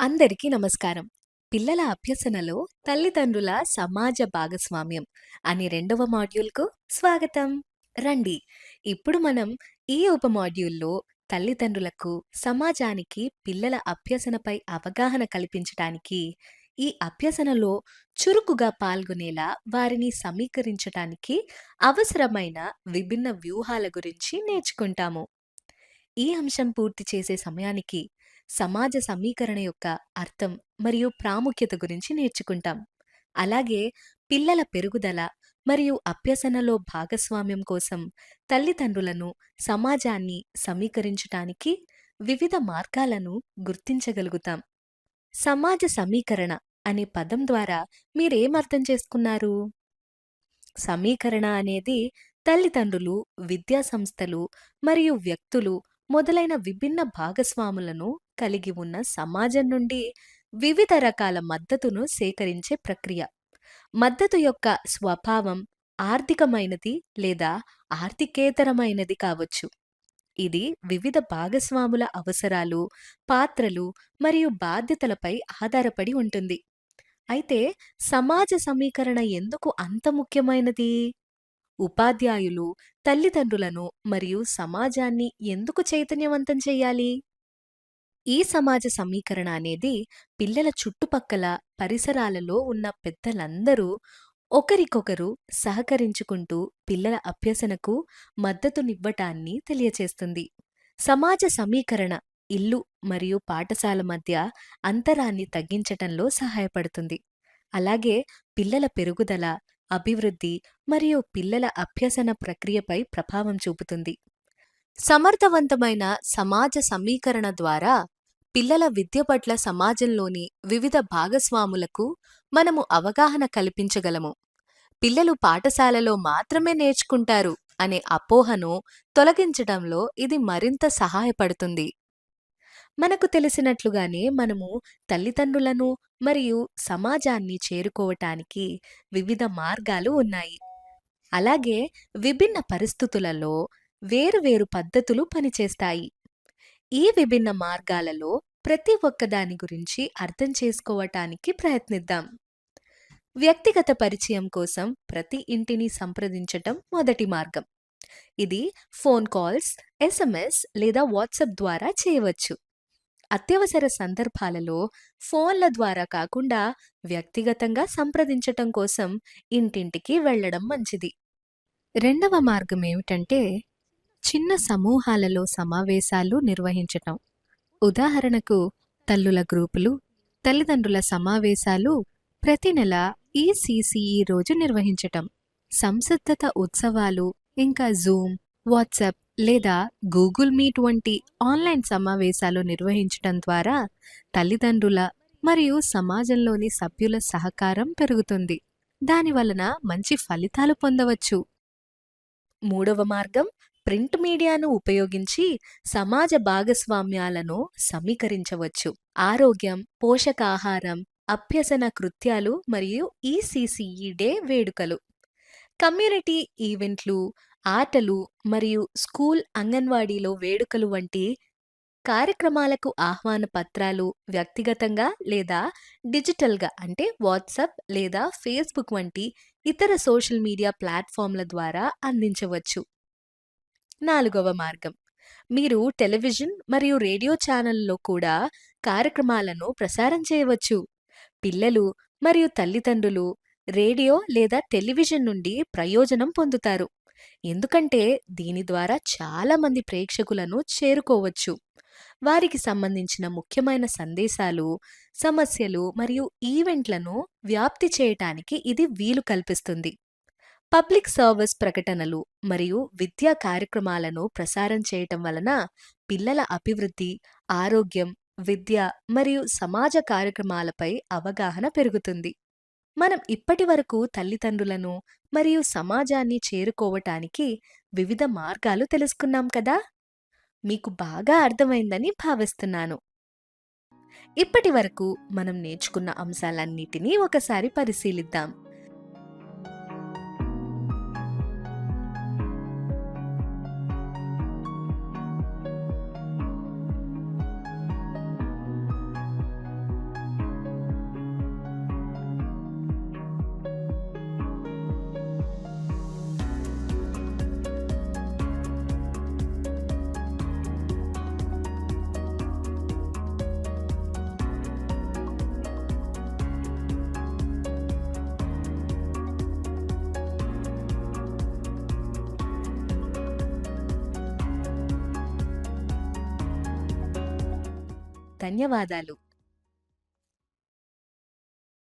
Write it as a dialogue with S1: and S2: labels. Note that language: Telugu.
S1: అందరికీ నమస్కారం. పిల్లల అభ్యసనలో తల్లిదండ్రుల సమాజ భాగస్వామ్యం అనే రెండవ మాడ్యూల్‌కు స్వాగతం. రండి, ఇప్పుడు మనం ఈ ఉప మాడ్యూల్‌లో తల్లిదండ్రులకు, సమాజానికి పిల్లల అభ్యసనపై అవగాహన కల్పించటానికి, ఈ అభ్యసనలో చురుకుగా పాల్గొనేలా వారిని సమీకరించటానికి అవసరమైన విభిన్న వ్యూహాల గురించి నేర్చుకుంటాము. ఈ అంశం పూర్తి చేసే సమయానికి సమాజ సమీకరణ యొక్క అర్థం మరియు ప్రాముఖ్యత గురించి నేర్చుకుంటాం. అలాగే పిల్లల పెరుగుదల మరియు అభ్యసనలో భాగస్వామ్యం కోసం తల్లిదండ్రులను, సమాజాన్ని సమీకరించటానికి వివిధ మార్గాలను గుర్తించగలుగుతాం. సమాజ సమీకరణ అనే పదం ద్వారా మీరేమర్థం చేసుకున్నారు? సమీకరణ అనేది తల్లిదండ్రులు, విద్యా సంస్థలు మరియు వ్యక్తులు మొదలైన విభిన్న భాగస్వాములను కలిగి ఉన్న సమాజం నుండి వివిధ రకాల మద్దతును సేకరించే ప్రక్రియ. మద్దతు యొక్క స్వభావం ఆర్థికమైనది లేదా ఆర్థికేతరమైనది కావచ్చు. ఇది వివిధ భాగస్వాముల అవసరాలు, పాత్రలు మరియు బాధ్యతలపై ఆధారపడి ఉంటుంది. అయితే సమాజ సమీకరణ ఎందుకు అంత ముఖ్యమైనది? ఉపాధ్యాయులు తల్లిదండ్రులను మరియు సమాజాన్ని ఎందుకు చైతన్యవంతం చేయాలి? ఈ సమాజ సమీకరణ అనేది పిల్లల చుట్టుపక్కల పరిసరాలలో ఉన్న పెద్దలందరూ ఒకరికొకరు సహకరించుకుంటూ పిల్లల అభ్యసనకు మద్దతునివ్వటాన్ని తెలియచేస్తుంది. సమాజ సమీకరణ ఇల్లు మరియు పాఠశాల మధ్య అంతరాన్ని తగ్గించటంలో సహాయపడుతుంది. అలాగే పిల్లల పెరుగుదల, అభివృద్ధి మరియు పిల్లల అభ్యసన ప్రక్రియపై ప్రభావం చూపుతుంది. సమర్థవంతమైన సమాజ సమీకరణ ద్వారా పిల్లల విద్య పట్ల సమాజంలోని వివిధ భాగస్వాములకు మనము అవగాహన కల్పించగలము. పిల్లలు పాఠశాలలో మాత్రమే నేర్చుకుంటారు అనే అపోహను తొలగించడంలో ఇది మరింత సహాయపడుతుంది. మనకు తెలిసినట్లుగానే మనము తల్లిదండ్రులను మరియు సమాజాన్ని చేరుకోవటానికి వివిధ మార్గాలు ఉన్నాయి. అలాగే విభిన్న పరిస్థితులలో వేరువేరు పద్ధతులు పనిచేస్తాయి. ఈ విభిన్న మార్గాలలో ప్రతి ఒక్కదాని గురించి అర్థం చేసుకోవటానికి ప్రయత్నిద్దాం. వ్యక్తిగత పరిచయం కోసం ప్రతి ఇంటిని సంప్రదించటం మొదటి మార్గం. ఇది ఫోన్ కాల్స్, ఎస్ఎంఎస్ లేదా వాట్సాప్ ద్వారా చేయవచ్చు. అత్యవసర సందర్భాలలో ఫోన్ల ద్వారా కాకుండా వ్యక్తిగతంగా సంప్రదించటం కోసం ఇంటింటికి వెళ్ళడం మంచిది. రెండవ మార్గం ఏమిటంటే చిన్న సమూహాలలో సమావేశాలు నిర్వహించటం. ఉదాహరణకు తల్లుల గ్రూపులు, తల్లిదండ్రుల సమావేశాలు ప్రతి నెల ఈసీసీఈ రోజు నిర్వహించటం. సంసిద్ధత ఉత్సవాలు ఇంకా జూమ్, వాట్సాప్ లేదా గూగుల్ మీట్ వంటి ఆన్లైన్ సమావేశాలు నిర్వహించటం ద్వారా తల్లిదండ్రుల మరియు సమాజంలోని సభ్యుల సహకారం పెరుగుతుంది. దానివలన మంచి ఫలితాలు పొందవచ్చు. మూడవ మార్గం ప్రింట్ మీడియాను ఉపయోగించి సమాజ భాగస్వామ్యాలను సమీకరించవచ్చు. ఆరోగ్యం, పోషకాహారం, అభ్యసన కృత్యాలు మరియు ఈసీసీఈ డే వేడుకలు, కమ్యూనిటీ ఈవెంట్లు, ఆటలు మరియు స్కూల్ అంగన్వాడీలో వేడుకలు వంటి కార్యక్రమాలకు ఆహ్వాన పత్రాలు వ్యక్తిగతంగా లేదా డిజిటల్గా అంటే వాట్సాప్ లేదా ఫేస్బుక్ వంటి ఇతర సోషల్ మీడియా ప్లాట్ఫామ్ల ద్వారా అందించవచ్చు. నాలుగవ మార్గం, మీరు టెలివిజన్ మరియు రేడియో ఛానళ్లలో కూడా కార్యక్రమాలను ప్రసారం చేయవచ్చు. పిల్లలు మరియు తల్లిదండ్రులు రేడియో లేదా టెలివిజన్ నుండి ప్రయోజనం పొందుతారు, ఎందుకంటే దీని ద్వారా చాలా మంది ప్రేక్షకులను చేరుకోవచ్చు. వారికి సంబంధించిన ముఖ్యమైన సందేశాలు, సమస్యలు మరియు ఈవెంట్లను వ్యాప్తి చేయటానికి ఇది వీలు కల్పిస్తుంది. పబ్లిక్ సర్వీస్ ప్రకటనలు మరియు విద్యా కార్యక్రమాలను ప్రసారం చేయటం వలన పిల్లల అభివృద్ధి, ఆరోగ్యం, విద్య మరియు సమాజ కార్యక్రమాలపై అవగాహన పెరుగుతుంది. మనం ఇప్పటి వరకు తల్లిదండ్రులను మరియు సమాజాన్ని చేరుకోవటానికి వివిధ మార్గాలు తెలుసుకున్నాం కదా. మీకు బాగా అర్థమైందని భావిస్తున్నాను. ఇప్పటి వరకు మనం నేర్చుకున్న అంశాలన్నిటినీ ఒకసారి పరిశీలిద్దాం. ధన్యవాదాలు.